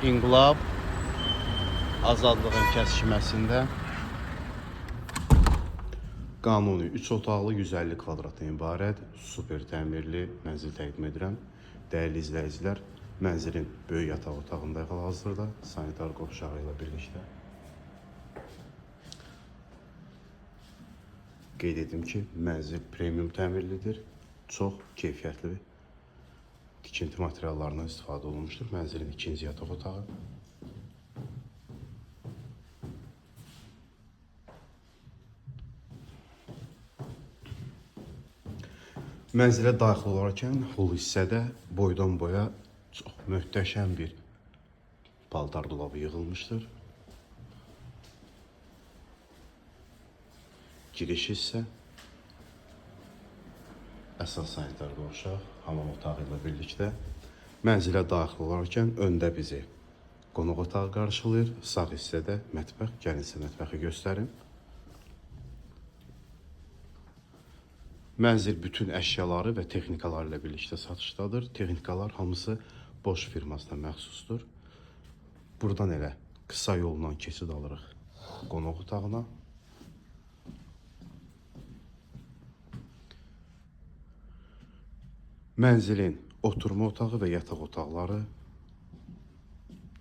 İnqilab Azadlığın kəsişməsində qanuni 3 otaqlı 150 kvadratdan ibarət super təmirli mənzil təqdim edirəm. Dəyərli izləyicilər, mənzilin böyük yataq otağında hal-hazırda sanitar qovşağı ilə birlikdə. Qeyd edim ki, mənzil premium təmirlidir. Çox keyfiyyətli tikinti materiallarından istifadə olunmuşdur. Mənzilin ikinci yataq otağı. Mənzilə daxil olarkən hol hissədə boydan boya çox möhtəşəm bir paltar dolabı yığılmışdır. Giriş hissə əsas sanitar qovşaq, hamam otağı ilə birlikdə. Mənzilə daxil olarkən öndə bizi qonaq otağı qarşılayır. Sağ hissədə mətbəx, gəlin sizə mətbəxi göstərim. Mənzil bütün əşyaları və texnikaları ilə birlikdə satışdadır. Texnikalar hamısı Bosch firmasına məxsusdur. Buradan elə qısa yolla keçid alırıq qonaq otağına. Mənzilin oturma otağı və yataq otaqları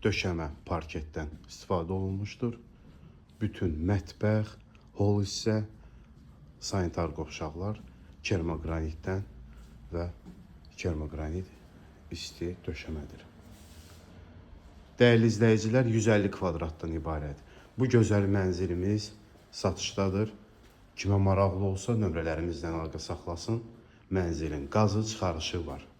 döşəmə parketdən istifadə olunmuşdur. Bütün mətbəx, hol hissə, sanitar qovşaqlar kermoqranitdən və kermoqranit isti döşəmədir. Dəyərli izləyicilər, 150 kvadratdan ibarət bu gözəl mənzilimiz satışdadır. Kimə maraqlı olsa nömrələrimizdən əlaqə saxlasın. Mənzilin qazı çıxarışı var.